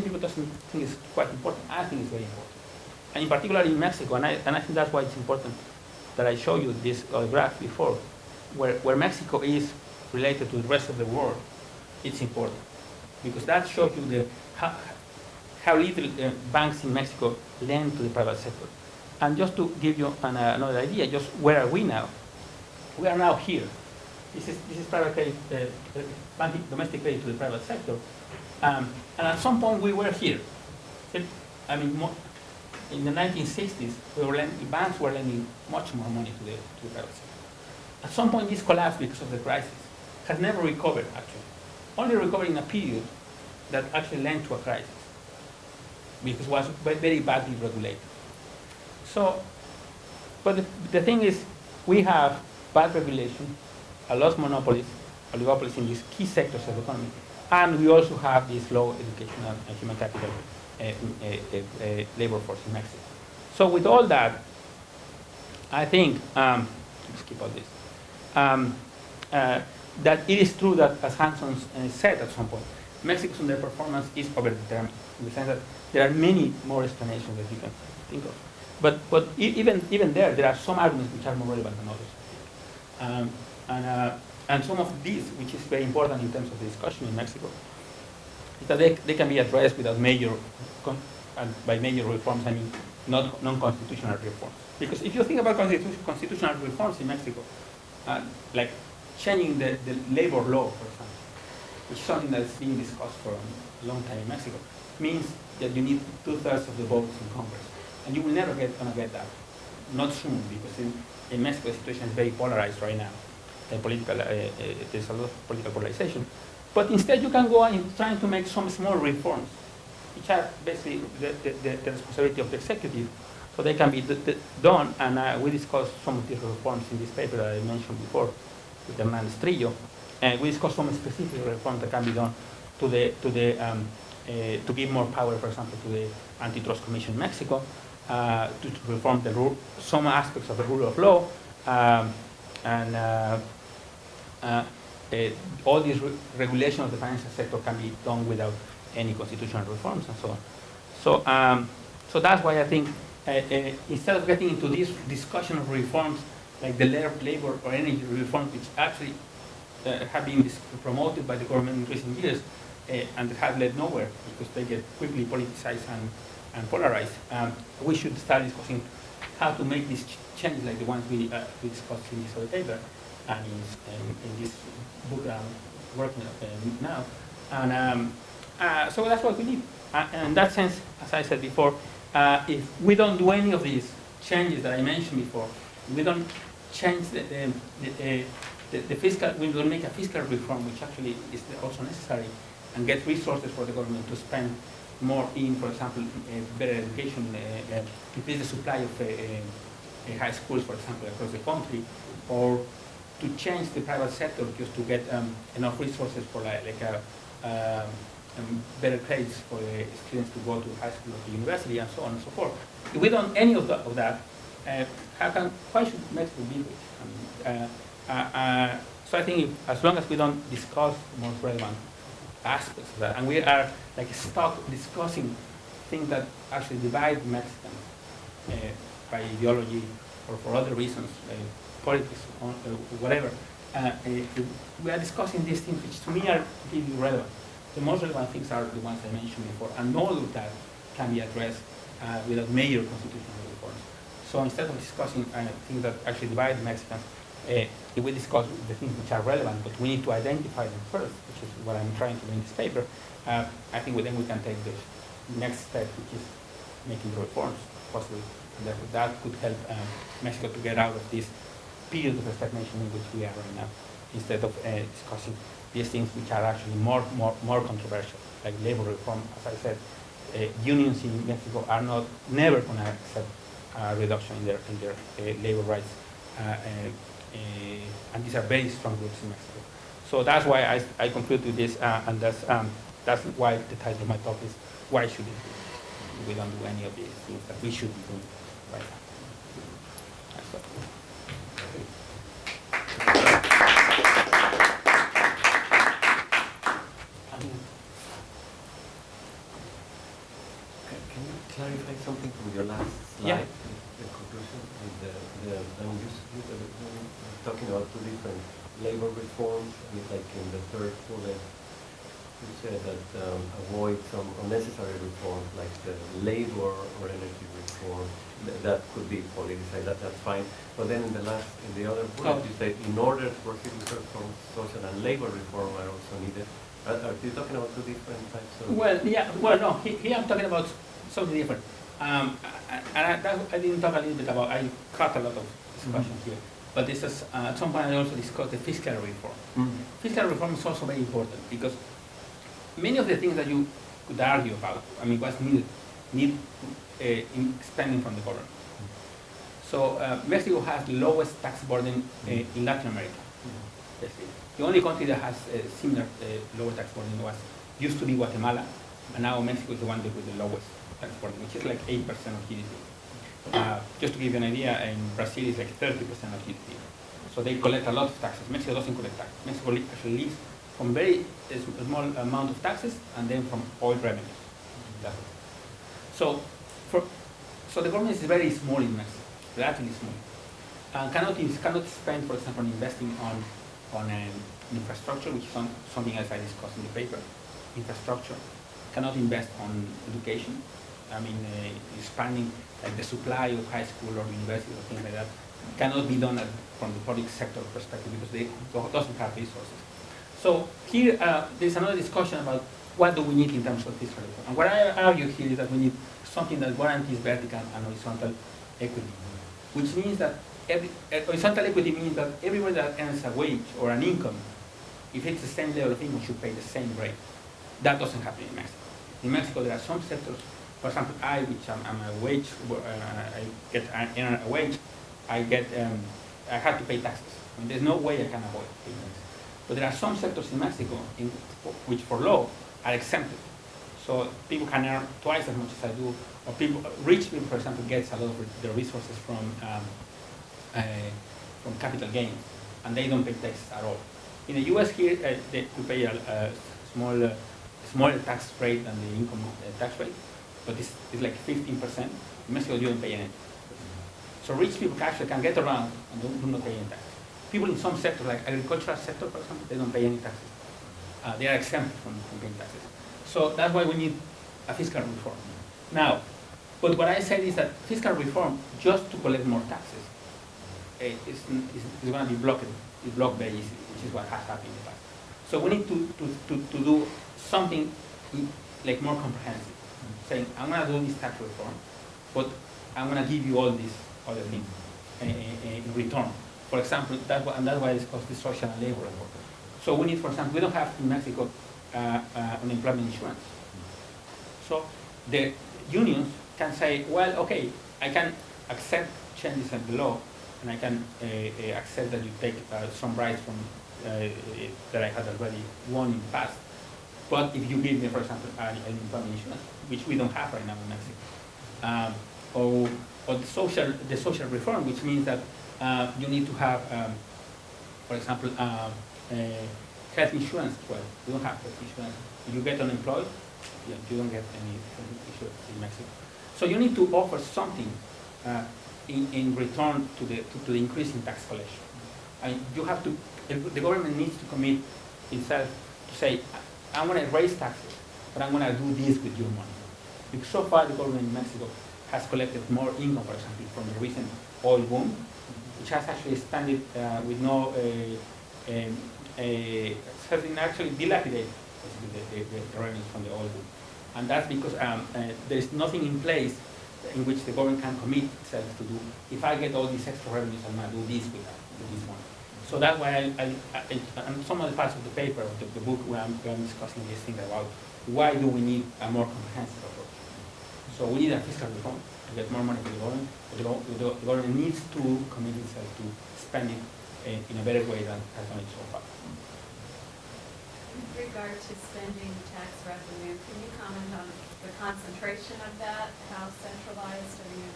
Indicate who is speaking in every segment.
Speaker 1: people doesn't think it's quite important. I think it's very important. And in particular in Mexico, and I think that's why it's important that I show you this graph before, where Mexico is related to the rest of the world, it's important. Because that shows you how little banks in Mexico lend to the private sector. And just to give you another idea, just where are we now? We are now here. This is private credit, domestic credit to the private sector. And at some point we were here. I mean, in the 1960s, banks were lending much more money to the private sector. At some point this collapsed because of the crisis. Has never recovered, actually. Only recovered in a period that actually led to a crisis, because it was very badly regulated. So, but the thing is, we have bad regulation, a lot of monopolies, oligopolies in these key sectors of the economy, and we also have this low educational and human capital labor force in Mexico. So with all that, I think, skip all this, that it is true that, as Hanson said at some point, Mexico's underperformance is overdetermined, in the sense that there are many more explanations that you can think of. But even there are some arguments which are more relevant than others. And some of these, which is very important in terms of the discussion in Mexico, is that they can be addressed without major, and by major reforms, I mean not non-constitutional reforms. Because if you think about constitutional reforms in Mexico, like changing the labor law, for example, which is something that's being discussed for a long time in Mexico, means that you need 2/3 of the votes in Congress. And you will never gonna get that. Not soon, because in Mexico the situation is very polarized right now. There's a lot of political polarization. But instead you can go on trying to make some small reforms, which are basically the responsibility of the executive. So they can be done, and we discussed some of these reforms in this paper that I mentioned before with Hernandez Trillo. And we discussed some specific reforms that can be done to give more power, for example, to the Antitrust Commission in Mexico, to reform some aspects of the rule of law, and all these regulation of the financial sector can be done without any constitutional reforms and so on. So that's why I think instead of getting into this discussion of reforms like the labor or energy reforms, which actually have been promoted by the government in recent years and have led nowhere because they get quickly politicized and polarized, we should start discussing how to make these changes like the ones we discussed in this other paper and in this book that I'm working on now. And so that's what we need. And in that sense, as I said before, if we don't do any of these changes that I mentioned before, we don't change the fiscal, we will make a fiscal reform, which actually is also necessary, and get resources for the government to spend more in, for example, better education, increase the supply of high schools, for example, across the country, or to change the private sector just to get enough resources for better grades for the students to go to high school or to university and so on and so forth. If we don't any of that, why should Mexico be rich? So I think as long as we don't discuss the most relevant aspects of that, and we are like stuck discussing things that actually divide Mexicans by ideology or for other reasons, politics or whatever, we are discussing these things which to me are really relevant. The most relevant things are the ones I mentioned before, and all of that can be addressed without major constitutional reforms. So instead of discussing things that actually divide Mexicans, if we discuss the things which are relevant, but we need to identify them first, which is what I'm trying to do in this paper, I think then we can take the next step, which is making the reforms possible. And that could help Mexico to get out of this period of stagnation in which we are right now, instead of discussing these things which are actually more controversial, like labor reform. As I said, unions in Mexico are never going to accept a reduction in their labor rights, and these are very strong groups in Mexico. So that's why I conclude with this, and that's why the title of my talk is "Why Should It Be?" We don't do any of these things that we should be doing right now. That's what.
Speaker 2: Can you clarify something from your last slide? The conclusion with talking about two different labor reforms. I mean, like in the third bullet, you said that avoid some unnecessary reforms like the labor or energy reform. That could be politicized. That's fine. But then in the other bullet, you said in order to proceed with reform, social and labor reform are also needed. Are you talking about two different types of?
Speaker 1: Well, yeah. Well, no. Here I'm talking about something different. And I didn't talk a little bit about. I cut a lot of discussion here. But this is at some point I also discussed the fiscal reform. Fiscal reform is also very important because many of the things that you could argue about, I mean, what's needed, in spending from the government. So Mexico has the lowest tax burden in Latin America. The only country that has a similar lower tax burden used to be Guatemala, and now Mexico is the one with the lowest tax burden, which is like 8% of GDP. Just to give you an idea, in Brazil it's like 30% of GDP. So they collect a lot of taxes. Mexico doesn't collect taxes. Mexico actually lives from very small amount of taxes and then from oil revenues. That's it. So the government is very small in Mexico, relatively small, and cannot spend, for example, investing on infrastructure, which is something else I discussed in the paper. Infrastructure cannot invest on education. I mean, expanding like the supply of high school or university or things like that cannot be done from the public sector perspective because they doesn't have resources. So here, there's another discussion about what do we need in terms of fiscal reform. And what I argue here is that we need something that guarantees vertical and horizontal equity, which means that horizontal equity means that everybody that earns a wage or an income, if it's the same level of income, should pay the same rate. That doesn't happen in Mexico. In Mexico, there are some sectors. For example, which I'm a wage, I earn a wage, I have to pay taxes. I mean, there's no way I can avoid paying taxes. But there are some sectors in Mexico which, for law, are exempted. So people can earn twice as much as I do. Or rich people, for example, gets a lot of their resources from capital gains, and they don't pay taxes at all. In the U.S. here, they pay a smaller tax rate than the income tax rate. But it's like 15%. In Mexico, you don't pay anything. So rich people actually can get around and do not pay any taxes. People in some sectors, like agricultural sector, for example, they don't pay any taxes. They are exempt from paying taxes. So that's why we need a fiscal reform. Now, but what I said is that fiscal reform, just to collect more taxes, is going to be blocked very easily, which is what has happened in the past. So we need to do something like more comprehensive. Saying, I'm going to do this tax reform, but I'm going to give you all these other things in return. For example, that's why it's called the social and labor reform. So we need, for example, we don't have in Mexico unemployment insurance. So the unions can say, well, okay, I can accept changes in the law, and I can accept that you take some rights from that I had already won in the past. But if you give me, for example, an employment insurance, which we don't have right now in Mexico, or the social reform, which means that you need to have, for example, health insurance. Well, you don't have health insurance. If you get unemployed, you don't get any health insurance in Mexico. So you need to offer something in return to the increase in tax collection. And you have to. The government needs to commit itself to say, I'm going to raise taxes, but I'm going to do this with your money. Because so far the government in Mexico has collected more income, for example, from the recent oil boom, which has actually expanded with no, has been actually dilapidated the revenues from the oil boom. And that's because there is nothing in place in which the government can commit itself to do, if I get all these extra revenues, I'm going to do this with this one. So that's why and some of the parts of the paper, of the book, where I'm discussing this thing about why do we need a more comprehensive approach. So we need a fiscal reform to get more money for the government. The government needs to commit itself to spending in a better way than has done it so far.
Speaker 3: With regard to spending tax revenue, can you comment on the concentration of that? How centralized? I mean,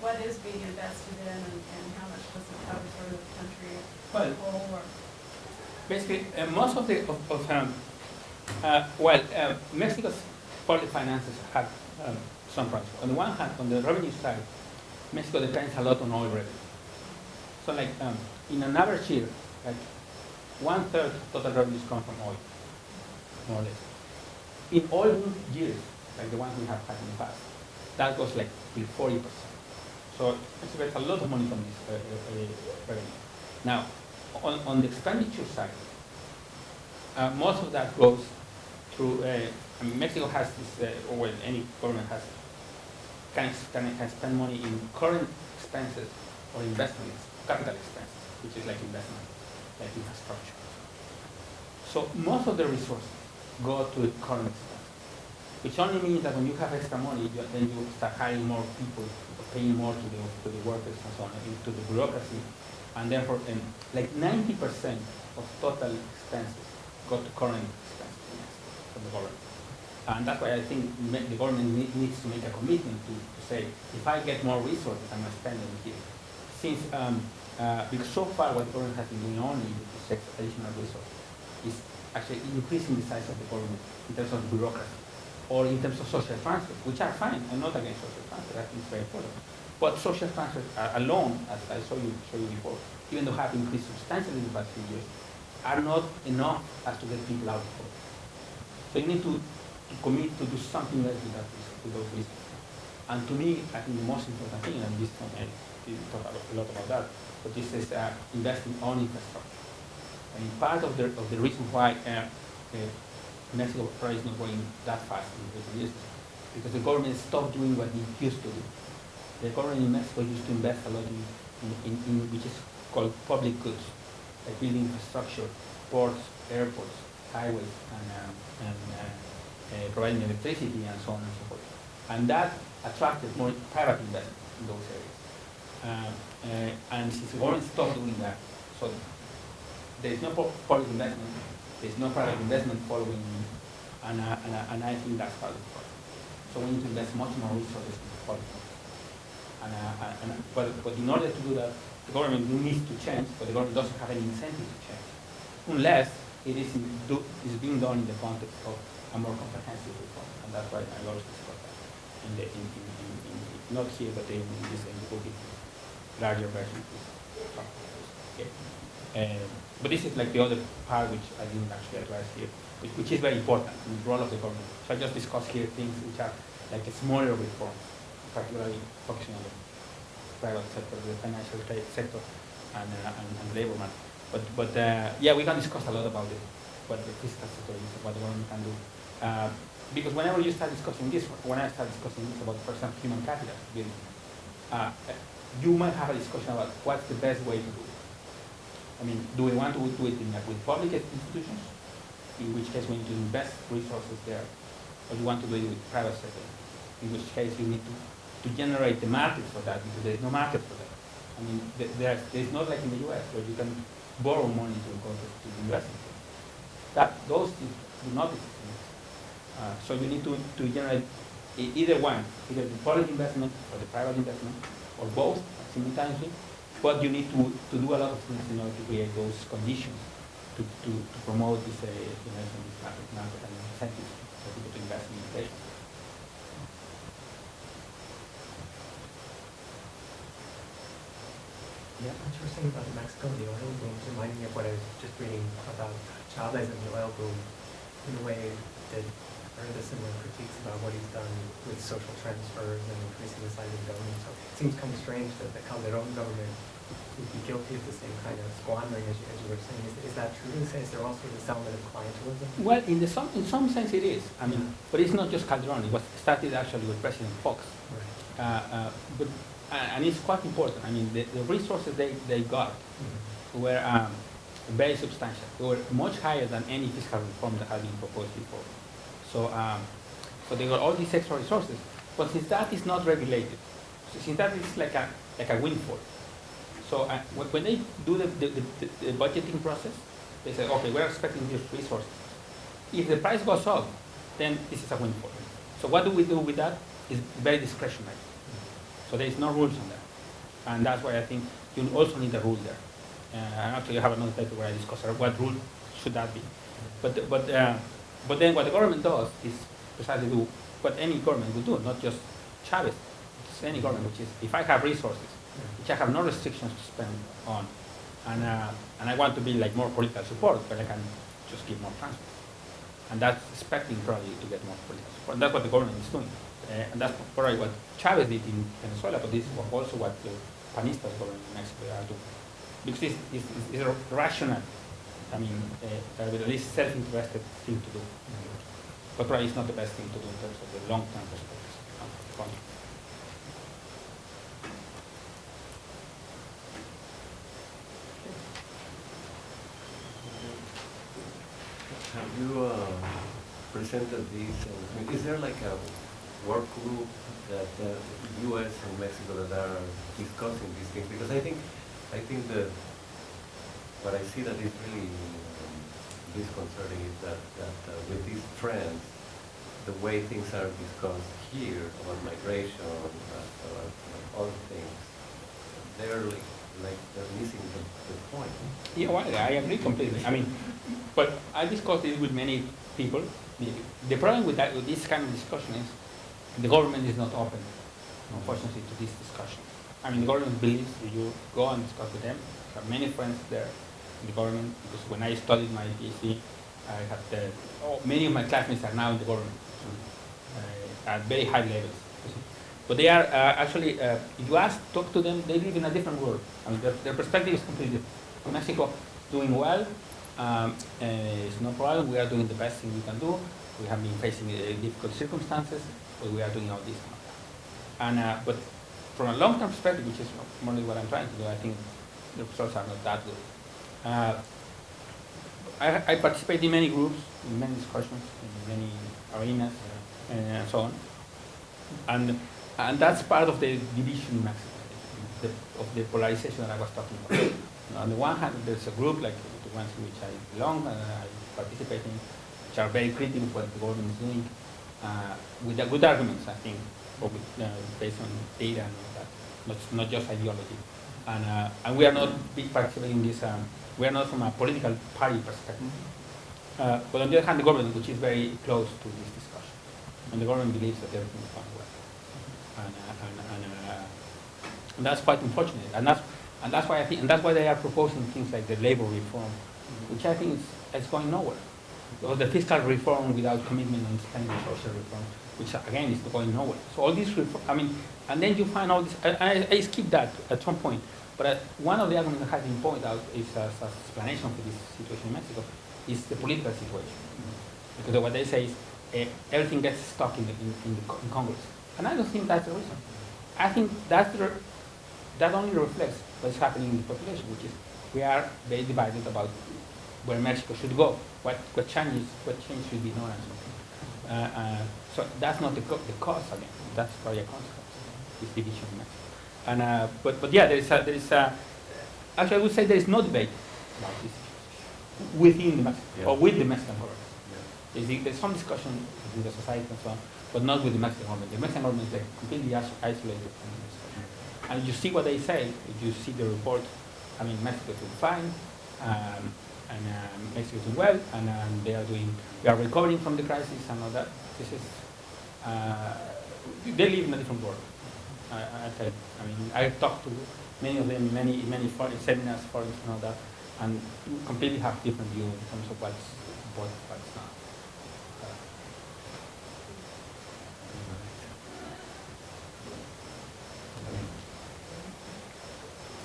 Speaker 3: what is being invested in, and how much does it cover sort of the country as a whole? Or?
Speaker 1: Basically, most of the Mexico's public finances have some problems. On the one hand, on the revenue side, Mexico depends a lot on oil revenue. So like in an average year, like 1/3 of total revenues come from oil, more or less. In oil years, like the ones we have had in the past, that goes like to 40%. So Mexico gets a lot of money from this revenue. Now, on the expenditure side, most of that goes through, I mean, Mexico has this, or well, any government has, can spend money in current expenses or investments, capital expenses, which is like investment, like infrastructure. So most of the resources go to the current expense, which only means that when you have extra money, then you start hiring more people, paying more to the workers and so on, to the bureaucracy, and therefore, like 90% of total expenses go to current expenses from the government. And that's why I think the government needs to make a commitment to say, if I get more resources, I'm going to spend them here. Since, because so far what the government has been doing only to take additional resources is actually increasing the size of the government in terms of bureaucracy or in terms of social transfers, which are fine. I'm not against social transfers. I think it's very important. But social transfers alone, as I showed you before, even though have increased substantially in the past few years, are not enough as to get people out of poverty. So you need to commit to do something else with those resources. And to me, I think the most important thing, and this we talk a lot about that, but this is investing on infrastructure. I mean, part of the reason why Mexico probably is not going that fast in recent years because the government stopped doing what it used to do. The government in Mexico used to invest a lot in which is called public goods, like building infrastructure, ports, airports, highways, and providing electricity and so on and so forth. And that attracted more private investment in those areas. And since the government stopped doing that, so there is no public investment, there is no private investment following, and I think that's part of the problem. So we need to invest much more resources in public. But in order to do that, the government needs to change, but the government doesn't have any incentive to change, unless it is being done in the context of a more comprehensive reform, and that's why I always discuss that not here, but in the book, larger version. Okay. But this is like the other part which I didn't actually address here, which is very important in the role of the government. So I just discussed here things which are like a smaller reform, particularly focusing on the private sector, the financial sector, and labor market. But yeah, we can discuss a lot about it, what the fiscal sector is, what the government can do. Because whenever you start discussing this, when I start discussing this about, for example, human capital, you might have a discussion about what's the best way to do it. I mean, do we want to do it with public institutions, in which case we need to invest resources there, or do you want to do it with private sector, in which case you need to generate the market for that, because there is no market for that. I mean, there's not like in the US, where you can borrow money to go to invest in things. Those do not exist. So you need to generate either one, either the public investment or the private investment, or both simultaneously. But you need to do a lot of things in order to create those conditions to promote this investment, this market and incentives for people to invest in education.
Speaker 4: Yeah, what you were saying about Mexico, the oil boom, reminding me of what I was just reading about Chavez and the oil boom. In a way, that I've heard the similar critiques about what he's done with social transfers and increasing the size of government. So it seems kind of strange that the Calderon government would be guilty of the same kind of squandering as you were saying. Is that true to say? Is there also this element of clientelism?
Speaker 1: Well, in some sense it is. I mean, but it's not just Calderon. It was started actually with President Fox. Right. And it's quite important. I mean, the resources they got were very substantial. They were much higher than any fiscal reform that had been proposed before. So they got all these extra resources. But since that is not regulated, since that is like a windfall. So when they do the budgeting process, they say, okay, we're expecting these resources. If the price goes up, then this is a windfall. So what do we do with that? It's very discretionary. So there is no rules on that. And that's why I think you also need a rule there. And actually I have another paper where I discuss what rule should that be. But then what the government does is precisely do what any government would do, not just Chavez. It's any government, which is if I have resources, which I have no restrictions to spend on, and I want to be like more political support, but I can just give more transport. And that's expecting probably to get more political support. And that's what the government is doing. And that's probably what Chavez did in Venezuela, but this is also what the Panistas government in Mexico are doing. Because this is a rational, I mean, at least self-interested thing to do. But probably it's not the best thing to do in terms of the long-term perspective of the country.
Speaker 2: Have you presented these? I mean, is there like a work group that the U.S. and Mexico that are discussing these things? Because I think that what I see that is really disconcerting is that with these trends, the way things are discussed here about migration, about other things, they're like they're missing the point.
Speaker 1: Yeah, well, I agree completely. I mean, but I discussed it with many people. The problem with this kind of discussion is the government is not open, unfortunately, to this discussion. I mean, the government believes that you go and discuss with them. I have many friends there in the government, because when I studied my PhD, I had many of my classmates are now in the government at very high levels. But they are actually, if you talk to them, they live in a different world. I mean, their perspective is completely different. Mexico doing well, it's no problem. We are doing the best thing we can do. We have been facing difficult circumstances, but we are doing all this and that. But from a long-term perspective, which is more or less what I'm trying to do, I think the results are not that good. I participate in many groups, in many discussions, in many arenas, and so on. And that's part of the division in Mexico, of the polarization that I was talking about. On the one hand, there's a group like the ones in which I belong and I participate in, which are very critical of what the government is doing, with the good arguments, I think, or with, based on data and all that, not just ideology. And we are not participating in this. We are not from a political party perspective. But on the other hand, the government, which is very close to this discussion, and the government believes that everything is going well. And that's quite unfortunate. And that's why I think, and that's why they are proposing things like the labor reform, which I think is going nowhere. Or the fiscal reform without commitment on spending social reform, which again is going nowhere. So all these reform, I mean, and then you find all this. I skipped that at some point, but one of the arguments that has been pointed out is as explanation for this situation in Mexico is the political situation, because what they say is everything gets stuck in Congress, and I don't think that's the reason. I think that only reflects what's happening in the population, which is we are very divided about where Mexico should go, what change should be done, and so so that's not the cause again. That's probably a consequence of this division in Mexico. And but yeah, there is actually I would say there is no debate about this within the Mexican or with the Mexican government. There's some discussion within the society and so on, but not with the Mexican government. The Mexican government is like completely isolated from the discussion. And you see what they say, you see the report. I mean, Mexico is doing fine, and Mexico is doing well, and we are recovering from the crisis and all that. This is, they live in a different world. I tell you. I mean, I talked to many of them, many foreign seminars, forums and all that, and completely have different view in terms of what's important, what's not.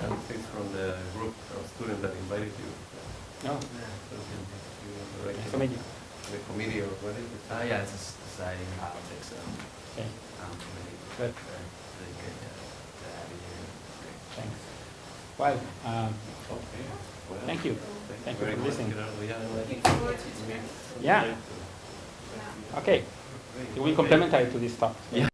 Speaker 2: And it's from the group of students that invited you.
Speaker 1: No.
Speaker 2: The
Speaker 1: Committee.
Speaker 2: The committee or what is it?
Speaker 5: Yeah, it's a society and politics
Speaker 1: Okay.
Speaker 5: committee.
Speaker 1: Good.
Speaker 5: Really good to have you here. Great.
Speaker 1: Thanks. Well,
Speaker 2: Okay. Well,
Speaker 1: thank you. Thank you
Speaker 2: very
Speaker 1: for
Speaker 2: much,
Speaker 1: listening.
Speaker 2: Gerardo. Yeah, I think
Speaker 3: Looking forward to
Speaker 2: we-
Speaker 1: Yeah. Okay.
Speaker 2: Great.
Speaker 1: We complementary to this talk.
Speaker 5: Yeah.